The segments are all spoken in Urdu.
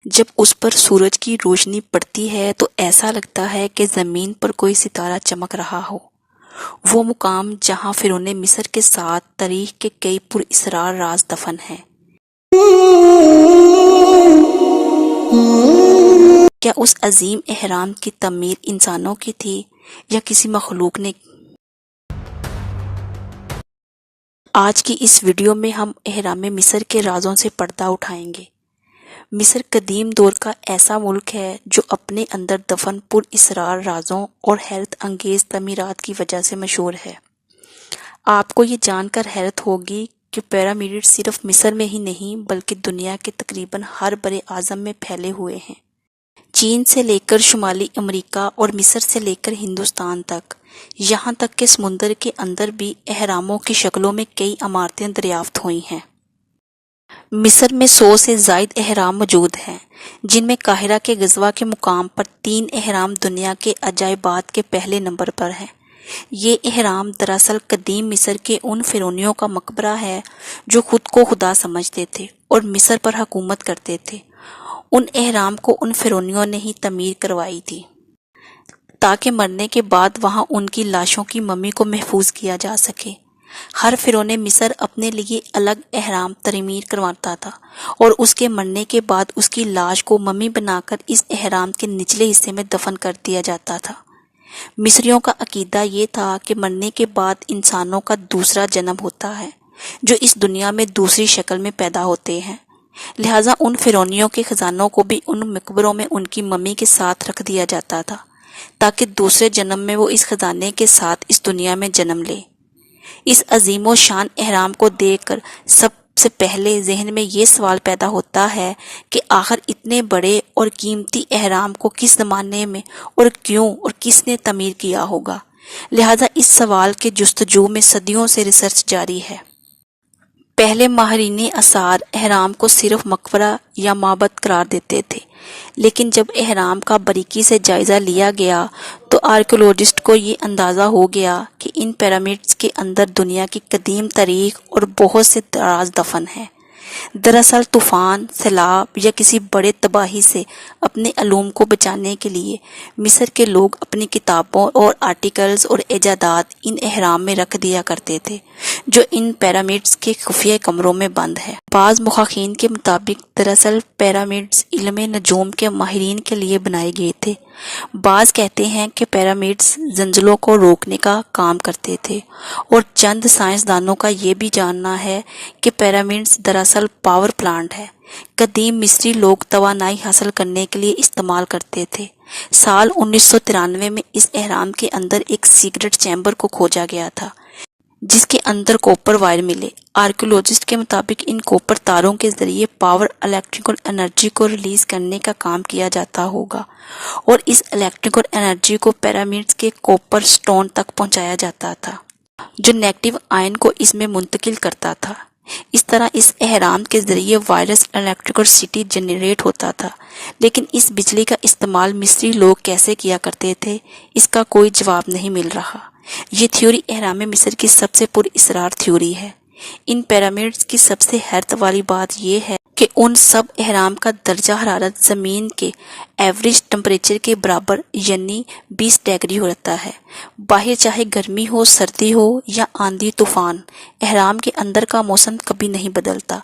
جب اس پر سورج کی روشنی پڑتی ہے تو ایسا لگتا ہے کہ زمین پر کوئی ستارہ چمک رہا ہو۔ وہ مقام جہاں فرعون مصر کے ساتھ تاریخ کے کئی پراسرار راز دفن ہیں۔ کیا اس عظیم اہرام کی تعمیر انسانوں کی تھی یا کسی مخلوق نے؟ آج کی اس ویڈیو میں ہم اہرام مصر کے رازوں سے پردہ اٹھائیں گے۔ مصر قدیم دور کا ایسا ملک ہے جو اپنے اندر دفن پراسرار رازوں اور حیرت انگیز تعمیرات کی وجہ سے مشہور ہے۔ آپ کو یہ جان کر حیرت ہوگی کہ پیرامڈ صرف مصر میں ہی نہیں بلکہ دنیا کے تقریباً ہر بر اعظم میں پھیلے ہوئے ہیں۔ چین سے لے کر شمالی امریکہ اور مصر سے لے کر ہندوستان تک، یہاں تک کہ سمندر کے اندر بھی اہراموں کی شکلوں میں کئی عمارتیں دریافت ہوئی ہیں۔ مصر میں 100 سے زائد اہرام موجود ہیں، جن میں قاہرہ کے غزوہ کے مقام پر 3 اہرام دنیا کے عجائبات کے پہلے نمبر پر ہیں۔ یہ اہرام دراصل قدیم مصر کے ان فرعونیوں کا مقبرہ ہے جو خود کو خدا سمجھتے تھے اور مصر پر حکومت کرتے تھے۔ ان اہرام کو ان فرعونیوں نے ہی تعمیر کروائی تھی تاکہ مرنے کے بعد وہاں ان کی لاشوں کی ممی کو محفوظ کیا جا سکے۔ ہر فرعون مصر اپنے لیے الگ اہرام تعمیر کرواتا تھا اور اس کے مرنے کے بعد اس کی لاش کو ممی بنا کر اس اہرام کے نچلے حصے میں دفن کر دیا جاتا تھا۔ مصریوں کا عقیدہ یہ تھا کہ مرنے کے بعد انسانوں کا دوسرا جنم ہوتا ہے جو اس دنیا میں دوسری شکل میں پیدا ہوتے ہیں، لہٰذا ان فرعونیوں کے خزانوں کو بھی ان مقبروں میں ان کی ممی کے ساتھ رکھ دیا جاتا تھا تاکہ دوسرے جنم میں وہ اس خزانے کے ساتھ اس دنیا میں جنم لے۔ اس عظیم و شان اہرام کو دیکھ کر سب سے پہلے ذہن میں یہ سوال پیدا ہوتا ہے کہ آخر اتنے بڑے اور قیمتی اہرام کو کس زمانے میں اور کیوں اور کس نے تعمیر کیا ہوگا؟ لہٰذا اس سوال کے جستجو میں صدیوں سے ریسرچ جاری ہے۔ پہلے ماہرین آثار اہرام کو صرف مقبرہ یا معبد قرار دیتے تھے، لیکن جب اہرام کا باریکی سے جائزہ لیا گیا تو آرکیولوجسٹ کو یہ اندازہ ہو گیا کہ ان پیرامڈز کے اندر دنیا کی قدیم تاریخ اور بہت سے راز دفن ہیں۔ دراصل طوفان، سیلاب یا کسی بڑے تباہی سے اپنے علوم کو بچانے کے لیے مصر کے لوگ اپنی کتابوں اور آرٹیکلز اور ایجادات ان اہرام میں رکھ دیا کرتے تھے جو ان پیرامڈز کے خفیہ کمروں میں بند ہے۔ بعض محققین کے مطابق دراصل پیرامڈز علم نجوم کے ماہرین کے لیے بنائے گئے تھے۔ بعض کہتے ہیں کہ پیرامڈز زلزلوں کو روکنے کا کام کرتے تھے، اور چند سائنسدانوں کا یہ بھی جاننا ہے کہ پیرامڈز دراصل پاور پلانٹ ہے۔ قدیم مصری لوگ توانائی حاصل کرنے کے لیے استعمال کرتے تھے۔ سال 1993 میں اس اہرام کے اندر ایک سیکرٹ چیمبر کو کھوجا گیا تھا جس کے اندر کوپر وائر ملے۔ آرکیولوجسٹ کے مطابق ان کوپر تاروں کے ذریعے پاور الیکٹریکل انرجی کو ریلیز کرنے کا کام کیا جاتا ہوگا، اور اس الیکٹریکل انرجی کو پیرامڈز کے کوپر سٹون تک پہنچایا جاتا تھا جو نیگیٹو آئن کو اس میں منتقل کرتا تھا۔ اس طرح اس اہرام کے ذریعے وائرس الیکٹریکل سٹی جنریٹ ہوتا تھا، لیکن اس بجلی کا استعمال مصری لوگ کیسے کیا کرتے تھے اس کا کوئی جواب نہیں مل رہا۔ یہ تھیوری اہرام مصر کی سب سے پراسرار تھیوری ہے۔ ان پیرامڈز کی سب سے حیرت والی بات یہ ہے کہ ان سب اہرام کا درجہ حرارت زمین کے ایوریج ٹمپریچر کے برابر یعنی 20 ڈگری ہوتا ہے۔ باہر چاہے گرمی ہو، سردی ہو یا آندھی طوفان، اہرام کے اندر کا موسم کبھی نہیں بدلتا۔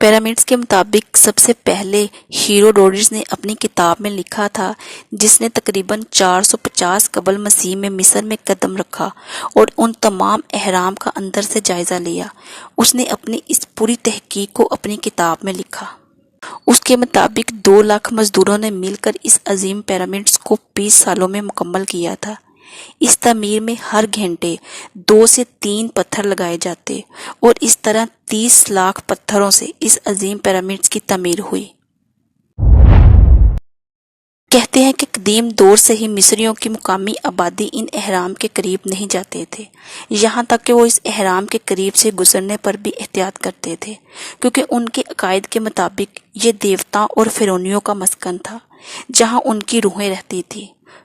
پیرامڈز کے مطابق سب سے پہلے ہیروڈوٹس نے اپنی کتاب میں لکھا تھا، جس نے تقریباً 450 قبل مسیح میں مصر میں قدم رکھا اور ان تمام اہرام کا اندر سے جائزہ لیا۔ اس نے اپنی اس پوری تحقیق کو اپنی کتاب میں لکھا۔ اس کے مطابق 2 لاکھ مزدوروں نے مل کر اس عظیم پیرامڈز کو 20 سالوں میں مکمل کیا تھا۔ اس تعمیر میں ہر گھنٹے 2 سے 3 پتھر لگائے جاتے اور اس طرح 30 لاکھ پتھروں سے اس عظیم پیرامڈز کی تعمیر ہوئی۔ کہتے ہیں کہ قدیم دور سے ہی مصریوں کی مقامی آبادی ان اہرام کے قریب نہیں جاتے تھے، یہاں تک کہ وہ اس اہرام کے قریب سے گزرنے پر بھی احتیاط کرتے تھے، کیونکہ ان کے عقائد کے مطابق یہ دیوتاؤں اور فرعونیوں کا مسکن تھا جہاں ان کی روحیں رہتی تھی۔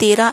13